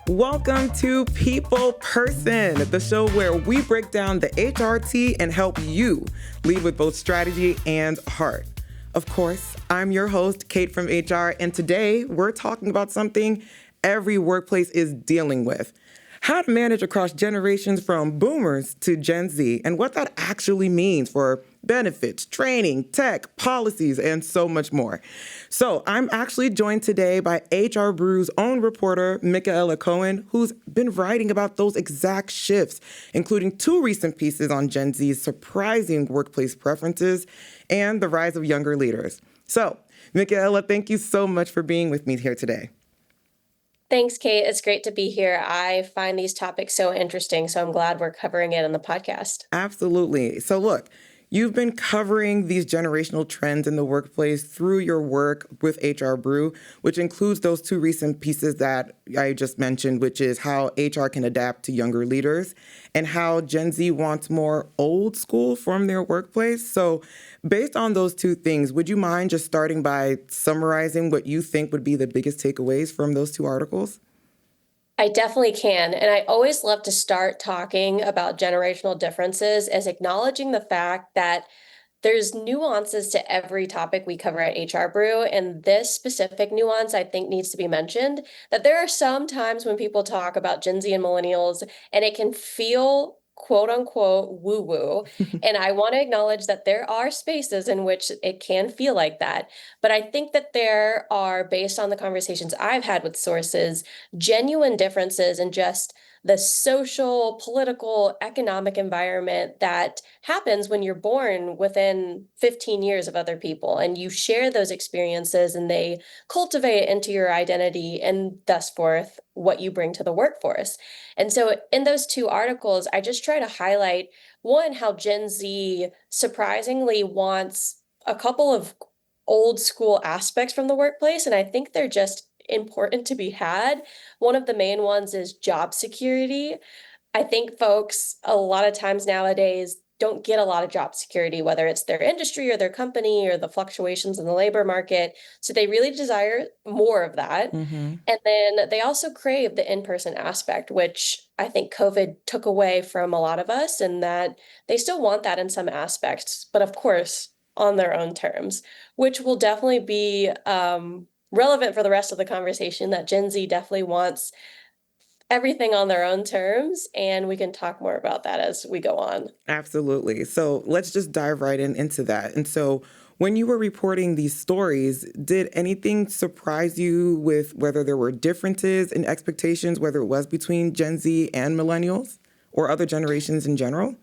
Welcome to People Person, the show where we break down the HRT and help you lead with both strategy and heart. Of course, I'm your host, Kate from HR, and today we're talking about something every workplace is dealing with: how to manage across generations from boomers to Gen Z, and what that actually means for benefits, training, tech, policies, and so much more. So I'm actually joined today by HR Brew's own reporter, Michaela Cohen, who's been writing about those exact shifts, including 2 recent pieces on Gen Z's surprising workplace preferences and the rise of younger leaders. So, Michaela, thank you so much for being with me here today. Thanks, Kate. It's great to be here. I find these topics so interesting, so I'm glad we're covering it on the podcast. Absolutely. So look, you've been covering these generational trends in the workplace through your work with HR Brew, which includes those 2 recent pieces that I just mentioned, which is how HR can adapt to younger leaders and how Gen Z wants more old school from their workplace. So based on those 2 things, would you mind just starting by summarizing what you think would be the biggest takeaways from those 2 articles? I definitely can. And I always love to start talking about generational differences as acknowledging the fact that there's nuances to every topic we cover at HR Brew. And this specific nuance, I think, needs to be mentioned, that there are some times when people talk about Gen Z and millennials, and it can feel quote unquote woo woo. And I want to acknowledge that there are spaces in which it can feel like that. But I think that there are, based on the conversations I've had with sources, genuine differences in just the social, political, economic environment that happens when you're born within 15 years of other people, and you share those experiences and they cultivate into your identity and thus forth what you bring to the workforce. And so in those 2 articles, I just try to highlight, one, how Gen Z surprisingly wants a couple of old school aspects from the workplace, and I think they're just important to be had. One of the main ones is job security. I think folks a lot of times nowadays don't get a lot of job security, whether it's their industry or their company or the fluctuations in the labor market. So they really desire more of that. Mm-hmm. And then they also crave the in-person aspect, which I think COVID took away from a lot of us, and that they still want that in some aspects, but of course, on their own terms, which will definitely be relevant for the rest of the conversation, that Gen Z definitely wants everything on their own terms, and we can talk more about that as we go on. Absolutely. So let's just dive right into that. And so when you were reporting these stories, did anything surprise you with whether there were differences in expectations, whether it was between Gen Z and millennials or other generations in general?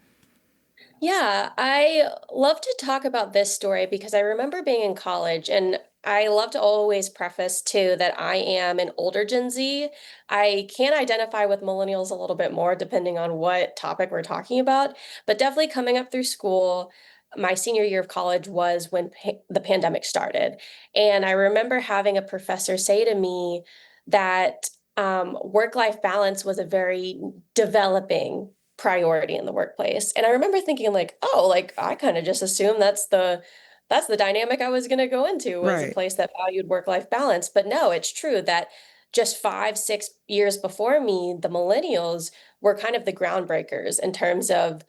Yeah, I love to talk about this story because I remember being in college, and I love to always preface too that I am an older Gen Z. I can identify with millennials a little bit more depending on what topic we're talking about, but definitely coming up through school, my senior year of college was when the pandemic started. And I remember having a professor say to me that work-life balance was a very developing priority in the workplace. And I remember thinking like, oh, like I kind of just assumed that's the dynamic I was going to go into, was a Right. place that valued work-life balance. But no, it's true that just 5, 6 years before me, the millennials were kind of the groundbreakers in terms of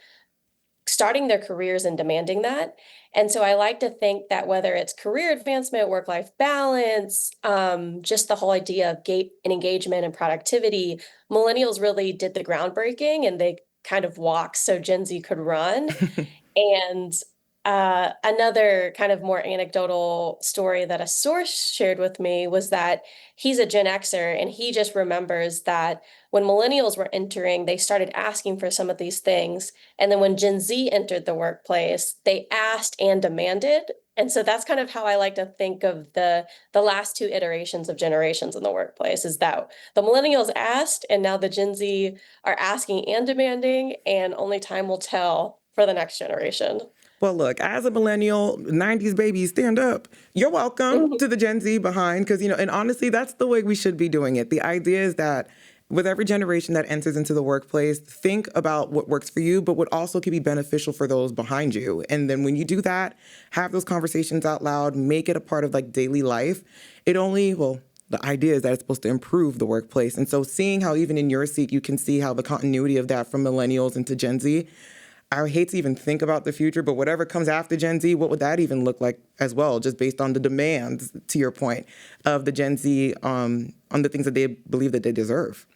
starting their careers and demanding that. And so I like to think that whether it's career advancement, work-life balance, just the whole idea of gate and engagement and productivity, millennials really did the groundbreaking, and they kind of walked so Gen Z could run. And another kind of more anecdotal story that a source shared with me was that he's a Gen Xer, and he just remembers that when millennials were entering, they started asking for some of these things. And then when Gen Z entered the workplace, they asked and demanded. And so that's kind of how I like to think of the last 2 iterations of generations in the workplace, is that the millennials asked, and now the Gen Z are asking and demanding, and only time will tell for the next generation. Well, look, as a millennial, 90s baby, stand up. You're welcome to the Gen Z behind, because, and honestly, that's the way we should be doing it. The idea is that With every generation that enters into the workplace, think about what works for you, but what also can be beneficial for those behind you. And then when you do that, have those conversations out loud, make it a part of like daily life. The idea is that it's supposed to improve the workplace. And so seeing how even in your seat, you can see how the continuity of that from millennials into Gen Z, I hate to even think about the future, but whatever comes after Gen Z, what would that even look like as well, just based on the demands, to your point, of the Gen Z on the things that they believe that they deserve.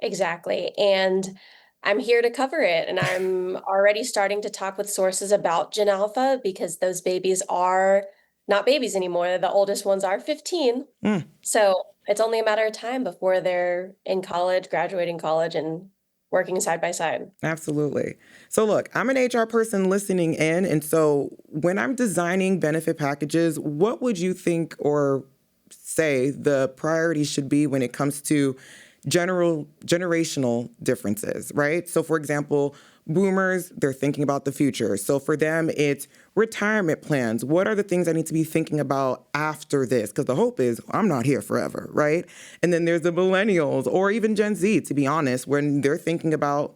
Exactly. And I'm here to cover it. And I'm already starting to talk with sources about Gen Alpha because those babies are not babies anymore. The oldest ones are 15. Mm. So it's only a matter of time before they're in college, graduating college, and working side by side. Absolutely. So, look, I'm an HR person listening in. And so, when I'm designing benefit packages, what would you think or say the priorities should be when it comes to generational differences, right? So, for example, boomers, they're thinking about the future. So, for them, it's retirement plans. What are the things I need to be thinking about after this? Because the hope is I'm not here forever, right? And then there's the millennials or even Gen Z, to be honest, when they're thinking about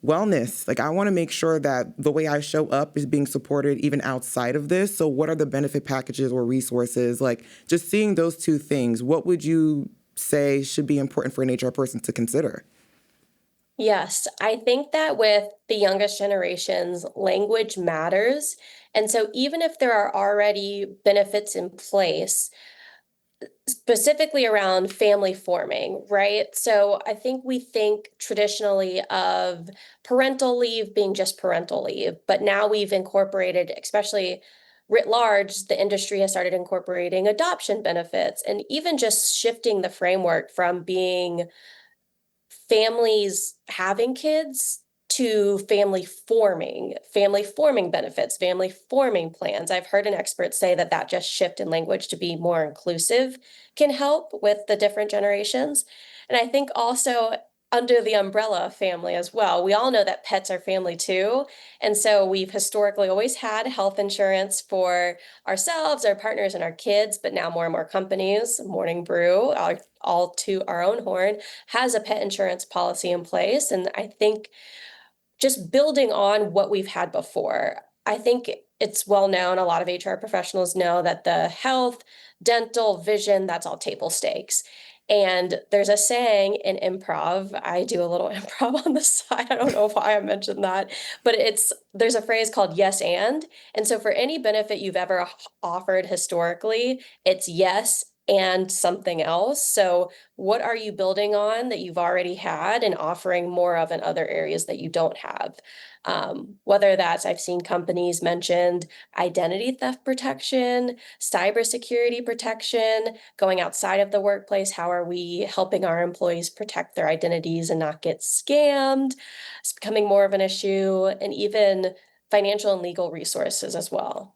wellness. Like, I want to make sure that the way I show up is being supported even outside of this. So, what are the benefit packages or resources? Like, just seeing those two things, what would you say should be important for an HR person to consider? Yes, I think that with the youngest generations, language matters. And so even if there are already benefits in place, specifically around family forming, right? So I think we think traditionally of parental leave being just parental leave, but now we've incorporated, especially writ large, the industry has started incorporating adoption benefits and even just shifting the framework from being families having kids to family forming benefits, family forming plans. I've heard an expert say that that just shift in language to be more inclusive can help with the different generations. And I think also under the umbrella of family as well. We all know that pets are family too. And so we've historically always had health insurance for ourselves, our partners, and our kids, but now more and more companies, Morning Brew, all to our own horn, has a pet insurance policy in place. And I think just building on what we've had before, I think it's well known, a lot of HR professionals know that the health, dental, vision, that's all table stakes. And there's a saying in improv, I do a little improv on the side. I don't know why I mentioned that, but there's a phrase called yes and. And so for any benefit you've ever offered historically, it's yes and something else. So what are you building on that you've already had and offering more of in other areas that you don't have? Whether that's, I've seen companies mentioned identity theft protection, cybersecurity protection, going outside of the workplace. How are we helping our employees protect their identities and not get scammed? It's becoming more of an issue, and even financial and legal resources as well.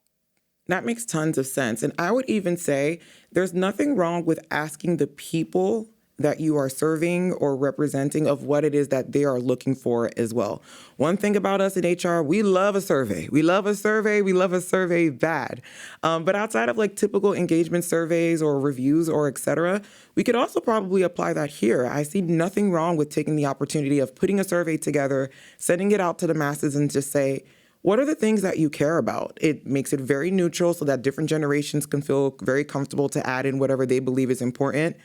That makes tons of sense. And I would even say there's nothing wrong with asking the people that you are serving or representing of what it is that they are looking for as well. One thing about us in HR, we love a survey. We love a survey. We love a survey bad. But outside of like typical engagement surveys or reviews or et cetera, we could also probably apply that here. I see nothing wrong with taking the opportunity of putting a survey together, sending it out to the masses and just say, what are the things that you care about? It makes it very neutral so that different generations can feel very comfortable to add in whatever they believe is important.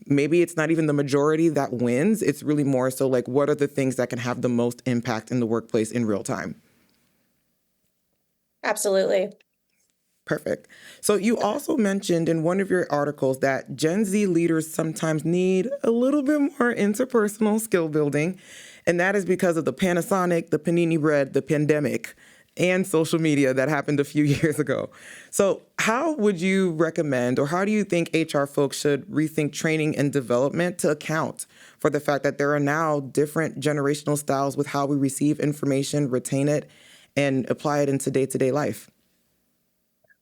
Maybe it's not even the majority that wins. It's really more so like, what are the things that can have the most impact in the workplace in real time? Absolutely. Perfect. So you also mentioned in one of your articles that Gen Z leaders sometimes need a little bit more interpersonal skill building, and that is because of the Panasonic, the Panini Bread, the pandemic, and social media that happened a few years ago. So how would you recommend, or how do you think HR folks should rethink training and development to account for the fact that there are now different generational styles with how we receive information, retain it, and apply it into day-to-day life?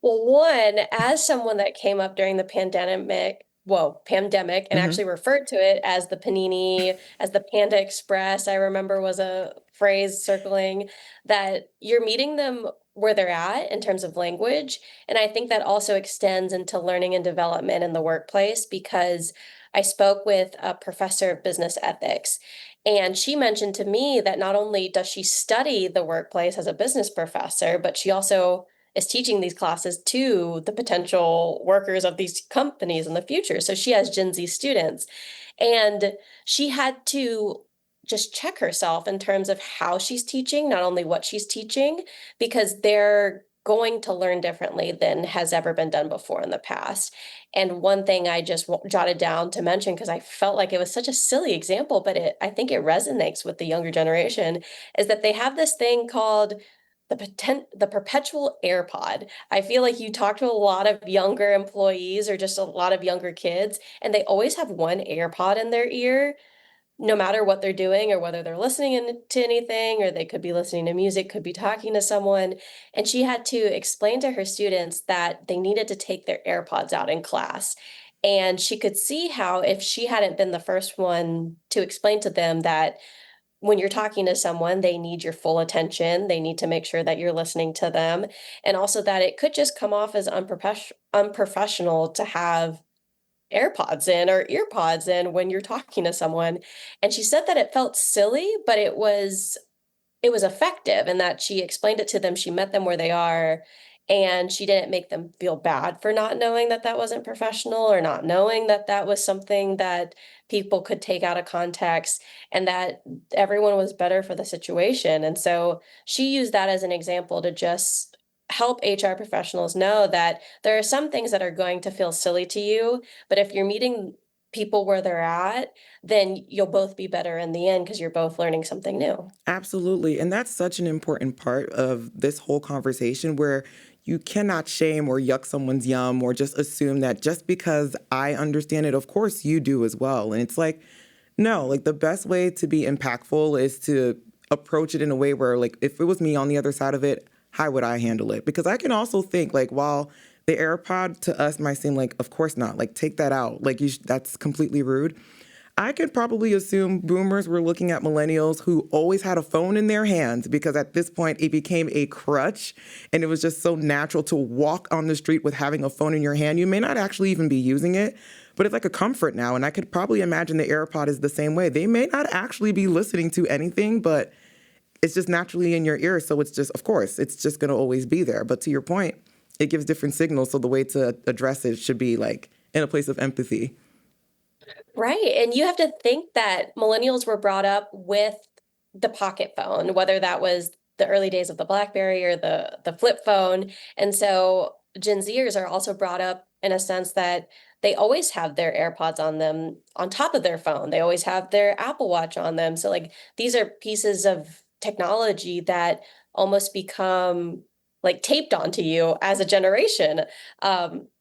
Well, one, as someone that came up during the pandemic, and Hmm. actually referred to it as the Panini, as the Panda Express, I remember was a phrase circling, that you're meeting them where they're at in terms of language. And I think that also extends into learning and development in the workplace, because I spoke with a professor of business ethics, and she mentioned to me that not only does she study the workplace as a business professor, but she also is teaching these classes to the potential workers of these companies in the future. So she has Gen Z students. And she had to just check herself in terms of how she's teaching, not only what she's teaching, because they're going to learn differently than has ever been done before in the past. And one thing I just jotted down to mention, because I felt like it was such a silly example, but I think it resonates with the younger generation, is that they have this thing called the perpetual AirPod. I feel like you talk to a lot of younger employees or just a lot of younger kids, and they always have one AirPod in their ear, no matter what they're doing or whether they're to anything, or they could be listening to music, could be talking to someone. And she had to explain to her students that they needed to take their AirPods out in class. And she could see how, if she hadn't been the first one to explain to them that when you're talking to someone, they need your full attention. They need to make sure that you're listening to them. And also that it could just come off as unprofessional to have AirPods in or earpods in when you're talking to someone. And she said that it felt silly, but it was effective, and that she explained it to them. She met them where they are, and she didn't make them feel bad for not knowing that that wasn't professional, or not knowing that that was something that people could take out of context, and that everyone was better for the situation. And so she used that as an example to just help HR professionals know that there are some things that are going to feel silly to you, but if you're meeting people where they're at, then you'll both be better in the end because you're both learning something new. Absolutely. And that's such an important part of this whole conversation where you cannot shame or yuck someone's yum or just assume that just because I understand it, of course you do as well. And it's like, no, like the best way to be impactful is to approach it in a way where, like, if it was me on the other side of it, how would I handle it? Because I can also think, like, while the AirPod to us might seem like, of course not, like, take that out. Like, that's completely rude. I could probably assume boomers were looking at millennials who always had a phone in their hands, because at this point it became a crutch and it was just so natural to walk on the street with having a phone in your hand. You may not actually even be using it, but it's like a comfort now. And I could probably imagine the AirPod is the same way. They may not actually be listening to anything, but it's just naturally in your ear. So it's just, of course, it's just going to always be there. But to your point, it gives different signals. So the way to address it should be like in a place of empathy. Right, and you have to think that millennials were brought up with the pocket phone, whether that was the early days of the BlackBerry or the flip phone, and so Gen Zers are also brought up in a sense that they always have their AirPods on them on top of their phone. They always have their Apple Watch on them. So, like, these are pieces of technology that almost become, like, taped onto you as a generation.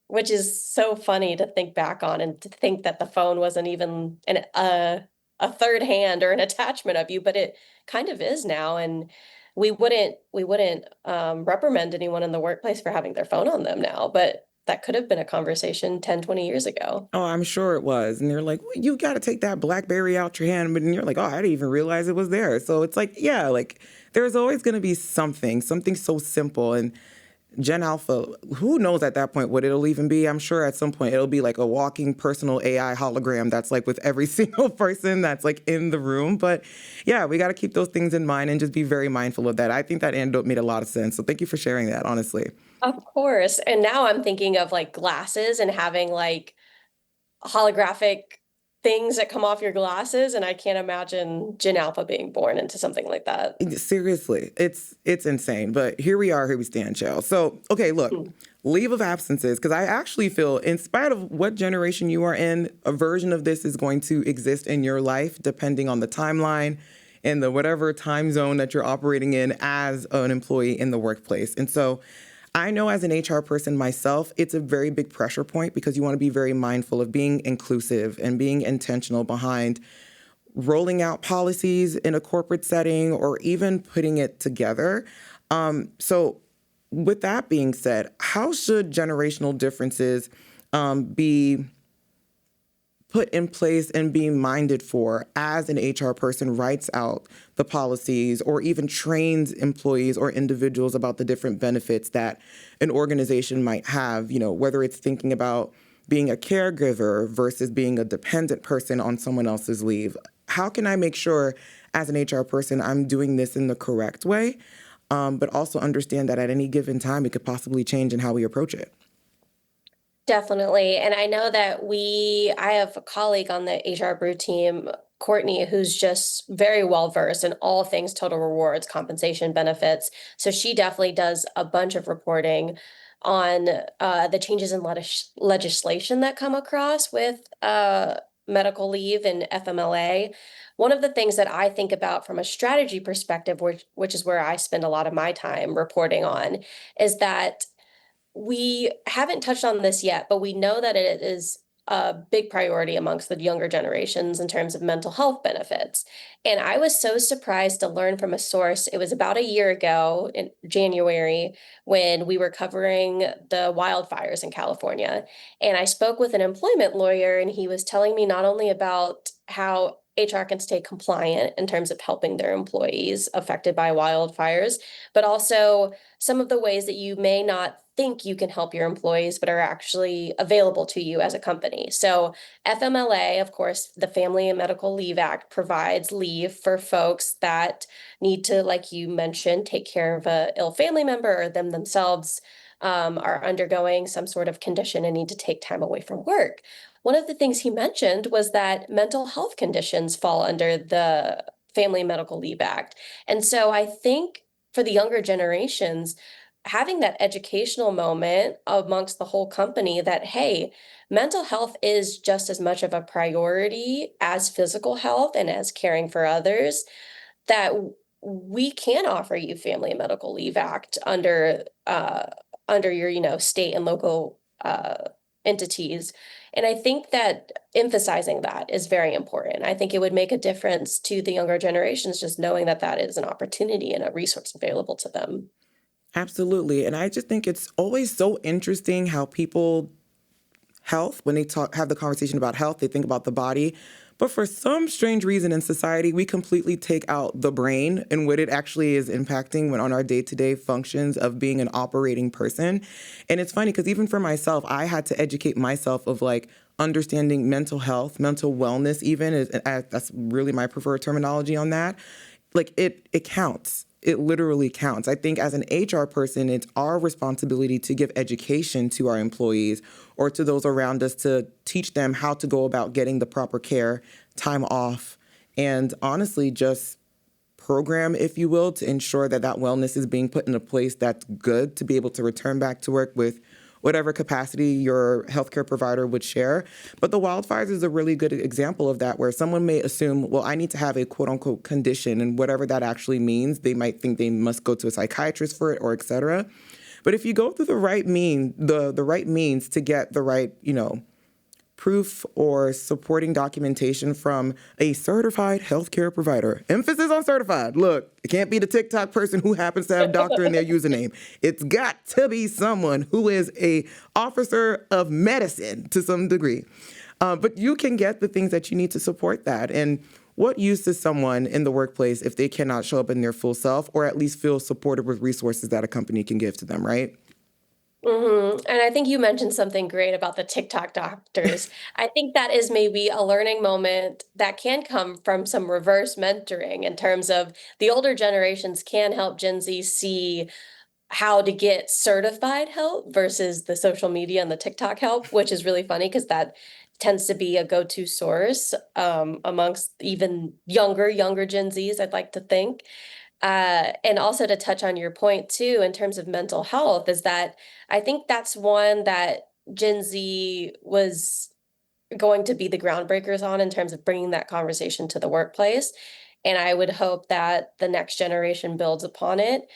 Which is so funny to think back on, and to think that the phone wasn't even a third hand or an attachment of you, but it kind of is now. And we wouldn't reprimand anyone in the workplace for having their phone on them now, but that could have been a conversation 10, 20 years ago. Oh, I'm sure it was. And they're like, well, you got to take that BlackBerry out your hand. But then you're like, oh, I didn't even realize it was there. So it's like, yeah, like there's always going to be something so simple. And Gen Alpha, who knows at that point what it'll even be? I'm sure at some point it'll be like a walking personal AI hologram that's like with every single person that's like in the room. But yeah, we got to keep those things in mind and just be very mindful of that. I think that anecdote made a lot of sense. So thank you for sharing that, honestly. Of course. And now I'm thinking of like glasses and having like holographic things that come off your glasses, and I can't imagine Gen Alpha being born into something like that. Seriously, it's insane. But here we are, here we stand, Shell. So, okay, look, leave of absences, because I actually feel, in spite of what generation you are in, a version of this is going to exist in your life, depending on the timeline and the whatever time zone that you're operating in as an employee in the workplace. And so I know as an HR person myself, it's a very big pressure point, because you want to be very mindful of being inclusive and being intentional behind rolling out policies in a corporate setting or even putting it together. So with that being said, how should generational differences be put in place and be minded for as an HR person writes out the policies or even trains employees or individuals about the different benefits that an organization might have, whether it's thinking about being a caregiver versus being a dependent person on someone else's leave? How can I make sure as an HR person I'm doing this in the correct way, but also understand that at any given time it could possibly change in how we approach it? Definitely. And I know that I have a colleague on the HR Brew team, Courtney, who's just very well versed in all things total rewards, compensation, benefits. So she definitely does a bunch of reporting on the changes in legislation that come across with medical leave and FMLA. One of the things that I think about from a strategy perspective, which is where I spend a lot of my time reporting on, is that we haven't touched on this yet, but we know that it is a big priority amongst the younger generations in terms of mental health benefits. And I was so surprised to learn from a source. It was about a year ago in January when we were covering the wildfires in California. And I spoke with an employment lawyer, and he was telling me not only about how HR can stay compliant in terms of helping their employees affected by wildfires, but also some of the ways that you may not think you can help your employees, but are actually available to you as a company. So, FMLA, of course, the Family and Medical Leave Act provides leave for folks that need to, like you mentioned, take care of a ill family member or them themselves are undergoing some sort of condition and need to take time away from work. One of the things he mentioned was that mental health conditions fall under the Family and Medical Leave Act. And so I think for the younger generations, having that educational moment amongst the whole company that, hey, mental health is just as much of a priority as physical health and as caring for others, that we can offer you Family and Medical Leave Act under your, state and local entities. And I think that emphasizing that is very important. I think it would make a difference to the younger generations just knowing that that is an opportunity and a resource available to them. Absolutely. And I just think it's always so interesting how people health, when they have the conversation about health, they think about the body. But for some strange reason in society, we completely take out the brain and what it actually is impacting when on our day-to-day functions of being an operating person. And it's funny because even for myself, I had to educate myself of like understanding mental health, mental wellness even, that's really my preferred terminology on that. Like it counts. It literally counts. I think as an HR person, it's our responsibility to give education to our employees or to those around us to teach them how to go about getting the proper care, time off, and honestly just program, if you will, to ensure that that wellness is being put in a place that's good to be able to return back to work with whatever capacity your healthcare provider would share. But the wildfires is a really good example of that, where someone may assume, well, I need to have a quote unquote condition, and whatever that actually means, they might think they must go to a psychiatrist for it or et cetera. But if you go through the right right means to get the right, proof or supporting documentation from a certified healthcare provider. Emphasis on certified. Look, it can't be the TikTok person who happens to have doctor in their username. It's got to be someone who is a officer of medicine to some degree. But you can get the things that you need to support that. And what use is someone in the workplace if they cannot show up in their full self or at least feel supported with resources that a company can give to them, right? And I think you mentioned something great about the TikTok doctors. I think that is maybe a learning moment that can come from some reverse mentoring in terms of the older generations can help Gen Z see how to get certified help versus the social media and the TikTok help, which is really funny because that tends to be a go-to source amongst even younger Gen Zs, I'd like to think. And also to touch on your point too, in terms of mental health, is that I think that's one that Gen Z was going to be the groundbreakers on in terms of bringing that conversation to the workplace. And I would hope that the next generation builds upon it.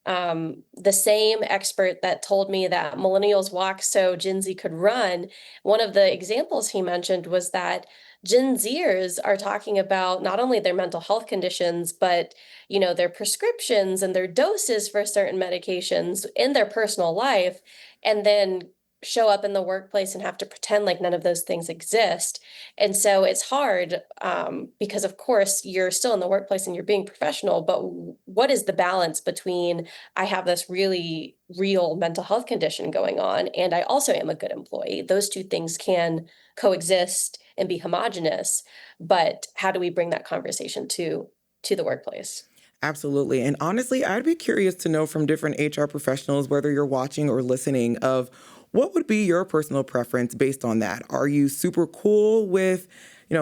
The same expert that told me that millennials walk so Gen Z could run, one of the examples he mentioned was that Gen Zers are talking about not only their mental health conditions, but their prescriptions and their doses for certain medications in their personal life, and then show up in the workplace and have to pretend like none of those things exist. And so it's hard because, of course, you're still in the workplace and you're being professional, but what is the balance between I have this really real mental health condition going on and I also am a good employee? Those two things can coexist and be homogenous, but how do we bring that conversation to the workplace? Absolutely. And honestly, I'd be curious to know from different HR professionals, whether you're watching or listening, of what would be your personal preference based on that? Are you super cool with,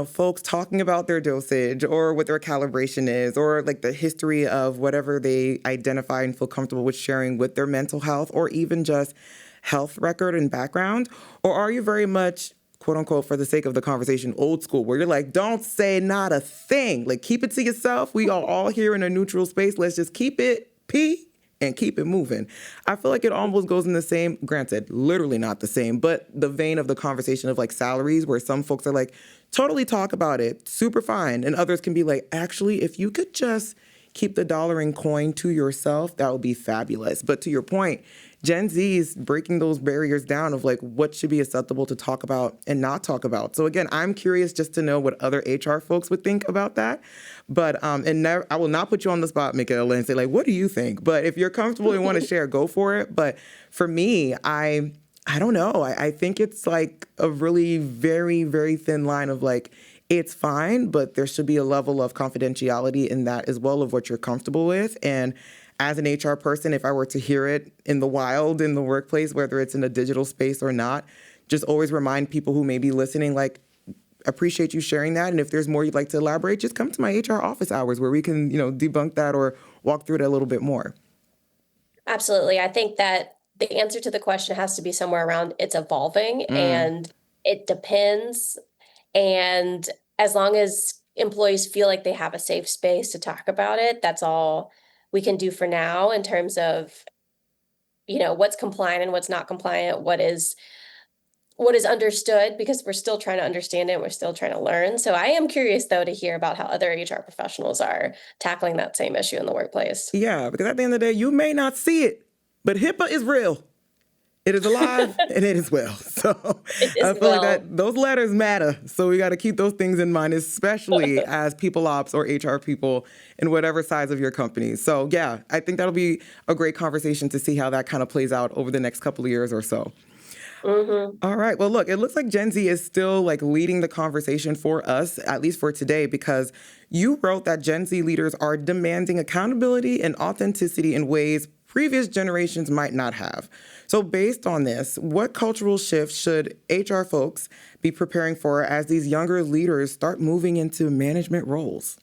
folks talking about their dosage or what their calibration is, or like the history of whatever they identify and feel comfortable with sharing with their mental health, or even just health record and background? Or are you very much, quote unquote, for the sake of the conversation, old school, where you're like, don't say not a thing. Like, keep it to yourself. We are all here in a neutral space. Let's just keep it P and keep it moving. I feel like it almost goes in the same, granted, literally not the same, but the vein of the conversation of like salaries, where some folks are like, totally talk about it, super fine. And others can be like, actually, if you could just keep the dollar and coin to yourself, that would be fabulous. But to your point, Gen Z is breaking those barriers down of like what should be acceptable to talk about and not talk about. So again, I'm curious just to know what other HR folks would think about that. But I will not put you on the spot, Michaela, and say like, what do you think? But if you're comfortable and want to share, go for it. But for me, I don't know. I think it's like a really very, very thin line of like, it's fine, but there should be a level of confidentiality in that as well of what you're comfortable with. And as an HR person, if I were to hear it in the wild, in the workplace, whether it's in a digital space or not, just always remind people who may be listening, like, appreciate you sharing that. And if there's more you'd like to elaborate, just come to my HR office hours where we can, debunk that or walk through it a little bit more. Absolutely. I think that the answer to the question has to be somewhere around it's evolving and it depends. And as long as employees feel like they have a safe space to talk about it, that's all we can do for now in terms of, what's compliant and what's not compliant, what is understood, because we're still trying to understand it, we're still trying to learn. So I am curious though to hear about how other HR professionals are tackling that same issue in the workplace. Yeah, because at the end of the day, you may not see it, but HIPAA is real. It is alive and it is well. So I feel like that those letters matter. So we got to keep those things in mind, especially as people ops or HR people in whatever size of your company. So yeah, I think that'll be a great conversation to see how that kind of plays out over the next couple of years or so. Mm-hmm. All right. Well, look, it looks like Gen Z is still like leading the conversation for us, at least for today, because you wrote that Gen Z leaders are demanding accountability and authenticity in ways previous generations might not have. So based on this, what cultural shifts should HR folks be preparing for as these younger leaders start moving into management roles?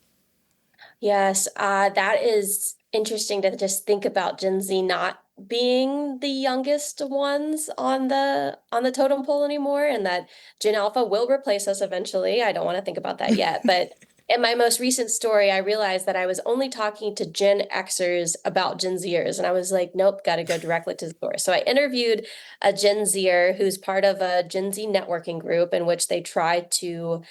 Yes, that is interesting to just think about Gen Z not being the youngest ones on the totem pole anymore, and that Gen Alpha will replace us eventually. I don't want to think about that yet, but in my most recent story, I realized that I was only talking to Gen Xers about Gen Zers, and I was like, nope, got to go directly to the source. So I interviewed a Gen Zer who's part of a Gen Z networking group in which they try to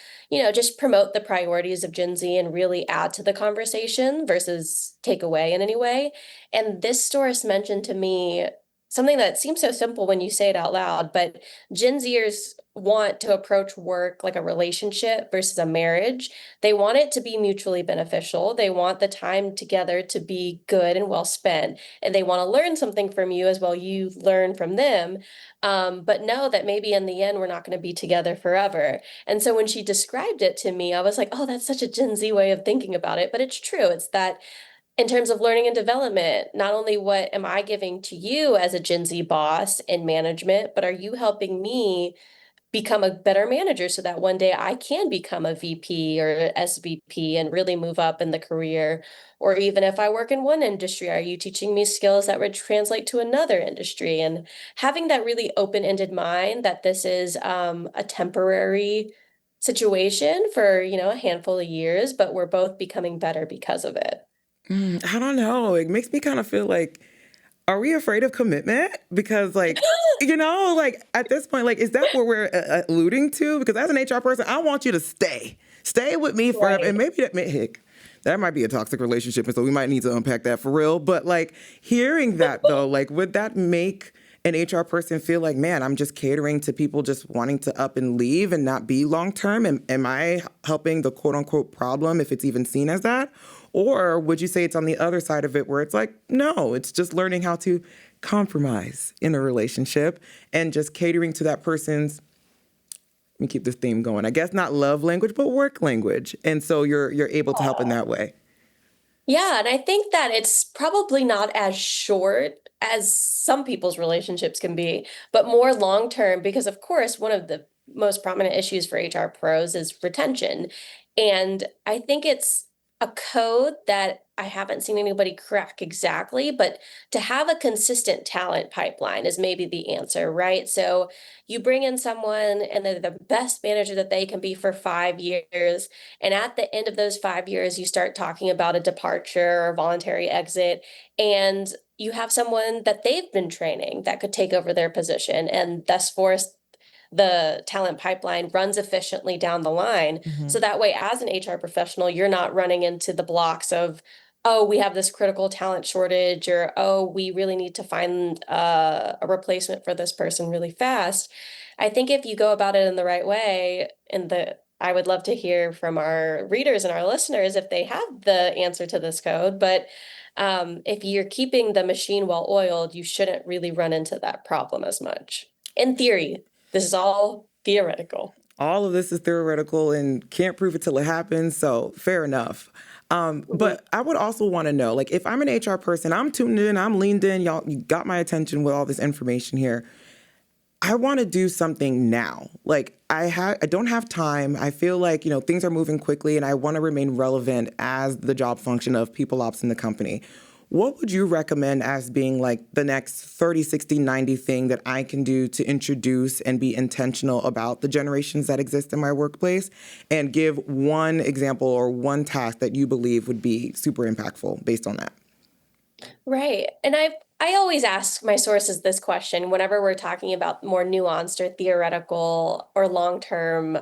just promote the priorities of Gen Z and really add to the conversation versus take away in any way. And this source mentioned to me something that seems so simple when you say it out loud, but Gen Zers want to approach work like a relationship versus a marriage. They want it to be mutually beneficial. They want the time together to be good and well spent. And they want to learn something from you as well. You learn from them. But know that maybe in the end, we're not going to be together forever. And so when she described it to me, I was like, oh, that's such a Gen Z way of thinking about it. But it's true. It's that in terms of learning and development, not only what am I giving to you as a Gen Z boss in management, but are you helping me become a better manager so that one day I can become a VP or SVP and really move up in the career? Or even if I work in one industry, are you teaching me skills that would translate to another industry? And having that really open-ended mind that this is a temporary situation for, a handful of years, but we're both becoming better because of it. I don't know. It makes me kind of feel like, are we afraid of commitment? Because like, like at this point, like, is that what we're alluding to? Because as an HR person, I want you to stay with me forever. Right. And maybe that might be a toxic relationship. And so we might need to unpack that for real. But like hearing that though, like, would that make an HR person feel like, man, I'm just catering to people just wanting to up and leave and not be long term? Am I helping the quote unquote problem if it's even seen as that? Or would you say it's on the other side of it where it's like, no, it's just learning how to compromise in a relationship and just catering to that person's, let me keep this theme going, I guess not love language, but work language. And so you're able to help in that way. Yeah, and I think that it's probably not as short as some people's relationships can be, but more long term, because of course, one of the most prominent issues for HR pros is retention. And I think it's a code that I haven't seen anybody crack exactly, but to have a consistent talent pipeline is maybe the answer, right? So you bring in someone and they're the best manager that they can be for 5 years. And at the end of those 5 years, you start talking about a departure or voluntary exit, and you have someone that they've been training that could take over their position, and thus force the talent pipeline runs efficiently down the line. So that way, as an HR professional, you're not running into the blocks of, oh, we have this critical talent shortage, or oh, we really need to find a replacement for this person really fast. I think if you go about it in the right way, I would love to hear from our readers and our listeners if they have the answer to this code. But if you're keeping the machine well oiled, you shouldn't really run into that problem as much. In theory, this is all theoretical. All of this is theoretical and can't prove it till it happens. So fair enough. But I would also want to know, like, if I'm an HR person, I'm tuned in, I'm leaned in, y'all, you got my attention with all this information here. I want to do something now. Like I don't have time. I feel like, things are moving quickly and I want to remain relevant as the job function of people ops in the company. What would you recommend as being like the next 30, 60, 90 thing that I can do to introduce and be intentional about the generations that exist in my workplace, and give one example or one task that you believe would be super impactful based on that? Right. And I always ask my sources this question whenever we're talking about more nuanced or theoretical or long-term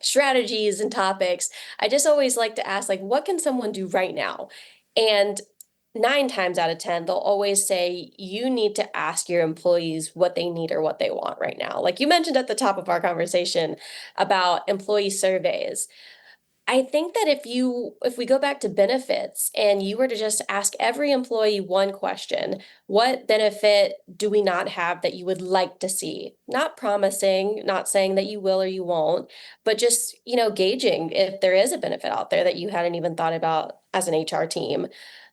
strategies and topics. I just always like to ask, like, what can someone do right now? And 9 times out of 10, they'll always say you need to ask your employees what they need or what they want right now. Like you mentioned at the top of our conversation about employee surveys. I think that if we go back to benefits and you were to just ask every employee one question, what benefit do we not have that you would like to see? Not promising, not saying that you will or you won't, but just, gauging if there is a benefit out there that you hadn't even thought about as an HR team.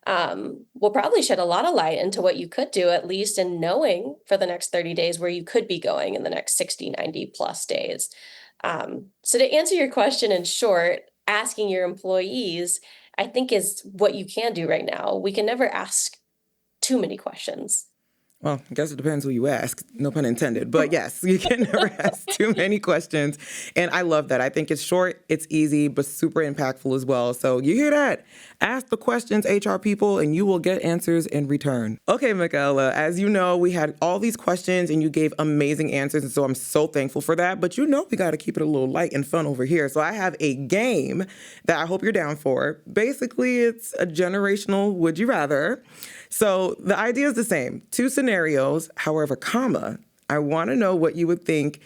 Will probably shed a lot of light into what you could do, at least in knowing for the next 30 days where you could be going in the next 60, 90 plus days. So to answer your question in short, asking your employees, I think, is what you can do right now. We can never ask too many questions. Well, I guess it depends who you ask, no pun intended. But yes, you can never ask too many questions. And I love that. I think it's short, it's easy, but super impactful as well. So you hear that? Ask the questions, HR people, and you will get answers in return. Okay, Michaela, as you know, we had all these questions and you gave amazing answers. And so I'm so thankful for that. But we got to keep it a little light and fun over here. So I have a game that I hope you're down for. Basically, it's a generational would you rather. So the idea is the same. 2 scenarios, however, I want to know what you would think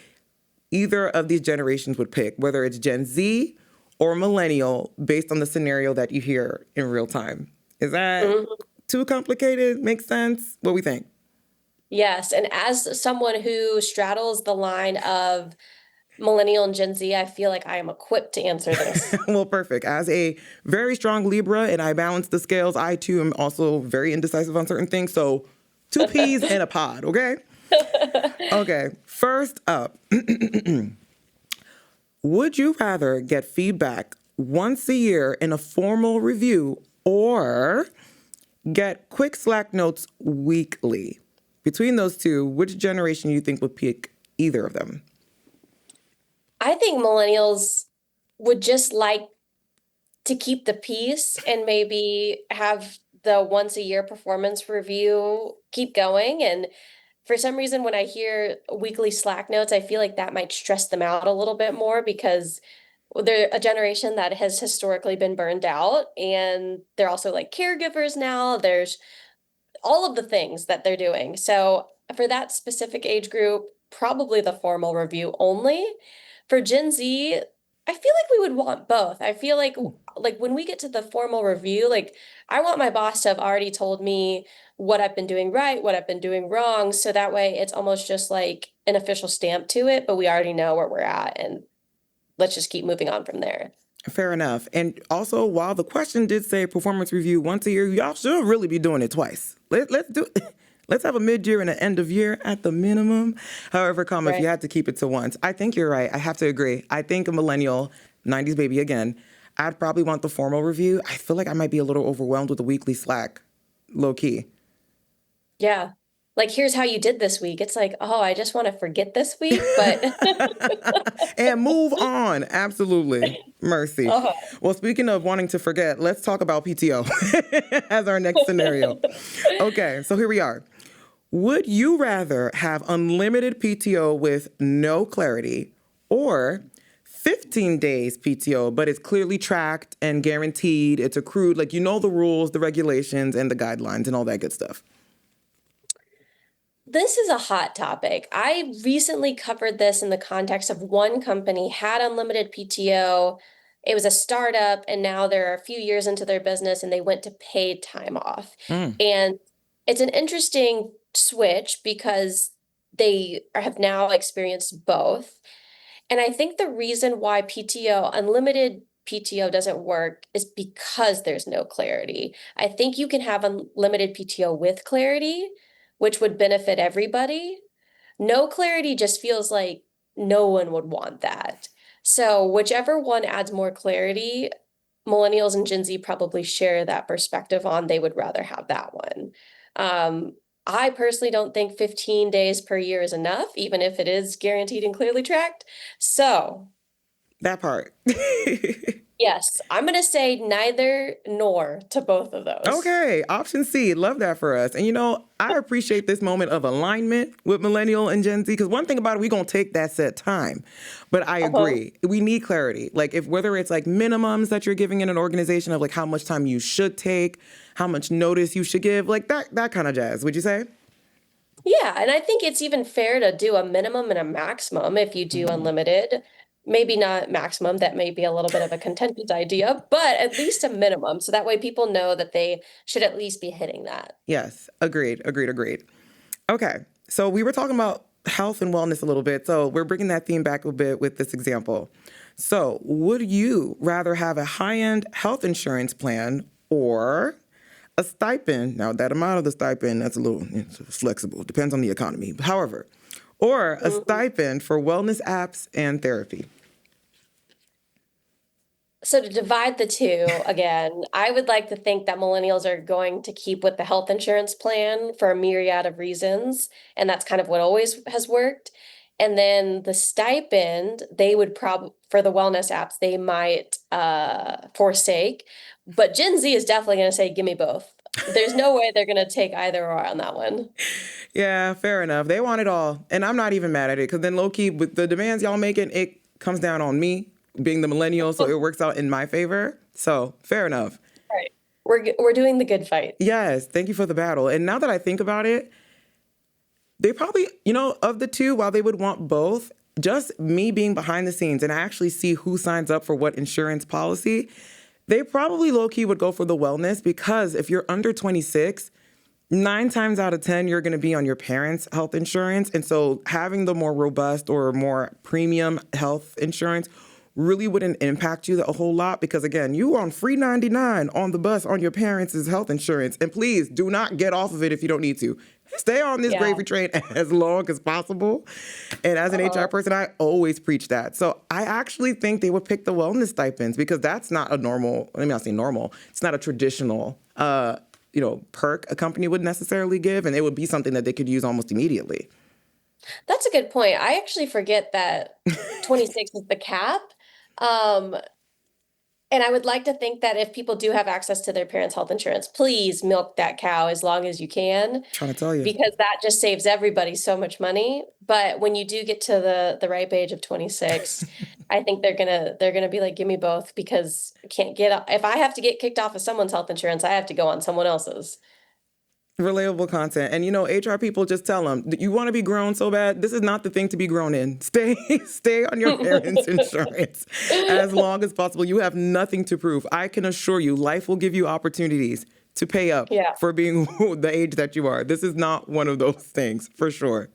either of these generations would pick, whether it's Gen Z or millennial, based on the scenario that you hear in real time. Is that too complicated? Makes sense? What do we think? Yes. And as someone who straddles the line of millennial and Gen Z, I feel like I am equipped to answer this. Well, perfect. As a very strong Libra and I balance the scales, I too am also very indecisive on certain things. So 2 peas in a pod, okay? Okay, first up, would you rather get feedback once a year in a formal review or get quick Slack notes weekly? Between those two, which generation you think would pick either of them? I think millennials would just like to keep the peace and maybe have the once a year performance review keep going. And for some reason, when I hear weekly Slack notes, I feel like that might stress them out a little bit more because they're a generation that has historically been burned out, and they're also like caregivers now. There's all of the things that they're doing. So for that specific age group, probably the formal review only. For Gen Z, I feel like we would want both. I feel like when we get to the formal review, like I want my boss to have already told me what I've been doing right, what I've been doing wrong, so that way it's almost just like an official stamp to it, but we already know where we're at and let's just keep moving on from there. Fair enough. And also, while the question did say performance review once a year, y'all should really be doing it twice. Let's do let's have a mid-year and an end of year at the minimum. However, if Right. you had to keep it to once. I think you're right. I have to agree. I think a millennial, 90s baby again, I'd probably want the formal review. I feel like I might be a little overwhelmed with the weekly Slack, low key. Yeah. Like, here's how you did this week. It's like, oh, I just want to forget this week, but And move on. Absolutely. Mercy. uh Well, speaking of wanting to forget, let's talk about PTO as our next scenario. Okay, so here we are. Would you rather have unlimited PTO with no clarity or 15 days PTO, but it's clearly tracked and guaranteed, it's accrued, like you know the rules, the regulations, and the guidelines and all that good stuff? This is a hot topic. I recently covered this in the context of one company had unlimited PTO. It was a startup, and now they're a few years into their business and they went to paid time off. Mm. And it's an interesting switch because they have now experienced both. And I think the reason why unlimited PTO doesn't work is because there's no clarity. I think you can have unlimited PTO with clarity, which would benefit everybody. No clarity just feels like no one would want that. So, whichever one adds more clarity, millennials and Gen Z probably share that perspective on they would rather have that one. Um, I personally don't think 15 days per year is enough, even if it is guaranteed and clearly tracked. So, That part. yes, I'm going to say neither nor to both of those. Okay, option C. Love that for us. And I appreciate this moment of alignment with millennial and Gen Z because one thing about it, we're going to take that set time. But I Uh-huh. agree. We need clarity. Like if whether it's like minimums that you're giving in an organization of like how much time you should take, how much notice you should give, like that kind of jazz, would you say? Yeah, and I think it's even fair to do a minimum and a maximum if you do unlimited. Maybe not maximum, that may be a little bit of a contentious idea, but at least a minimum. So that way people know that they should at least be hitting that. Yes, agreed, agreed, agreed. Okay, so we were talking about health and wellness a little bit. So we're bringing that theme back a bit with this example. So would you rather have a high-end health insurance plan or a stipend? Now, that amount of the stipend, that's a little it's flexible, depends on the economy. However, or a Mhm. stipend for wellness apps and therapy. So to divide the two, again, I would like to think that millennials are going to keep with the health insurance plan for a myriad of reasons, and that's kind of what always has worked. And then the stipend, they would probably for the wellness apps, they might forsake. But Gen Z is definitely going to say, "Give me both." There's no way they're going to take either or on that one. Yeah, fair enough. They want it all. And I'm not even mad at it because then low key, with the demands y'all making, it comes down on me being the millennial. So it works out in my favor. So fair enough. Right. We're doing the good fight. Yes, thank you for the battle. And now that I think about it, they probably, of the two, while they would want both, just me being behind the scenes and I actually see who signs up for what insurance policy, they probably low key would go for the wellness because if you're under 26, 9 times out of 10, you're going to be on your parents' health insurance. And so having the more robust or more premium health insurance really wouldn't impact you a whole lot because, again, you on free 99 on the bus on your parents' health insurance. And please do not get off of it if you don't need to. Stay on this Yeah. gravy train as long as possible. And as an HR person, I always preach that. So I actually think they would pick the wellness stipends because that's not a normal, let me not say normal, it's not a traditional perk a company would necessarily give, and it would be something that they could use almost immediately. That's a good point. I actually forget that 26 is the cap. Um, and I would like to think that if people do have access to their parents' health insurance, please milk that cow as long as you can, Trying to tell you. because that just saves everybody so much money. But when you do get to the ripe age of 26, I think they're gonna be like, give me both because I can't get if I have to get kicked off of someone's health insurance, I have to go on someone else's. Relatable content. And HR people, just tell them, you want to be grown so bad, this is not the thing to be grown in. Stay on your parents' insurance as long as possible. You have nothing to prove. I can assure you, life will give you opportunities to pay up for being the age that you are. This is not one of those things, for sure.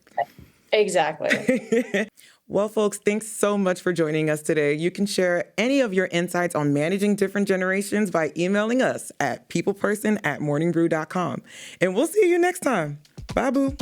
Exactly. Well, folks, thanks so much for joining us today. You can share any of your insights on managing different generations by emailing us at peopleperson@morningbrew.com. And we'll see you next time. Bye, boo.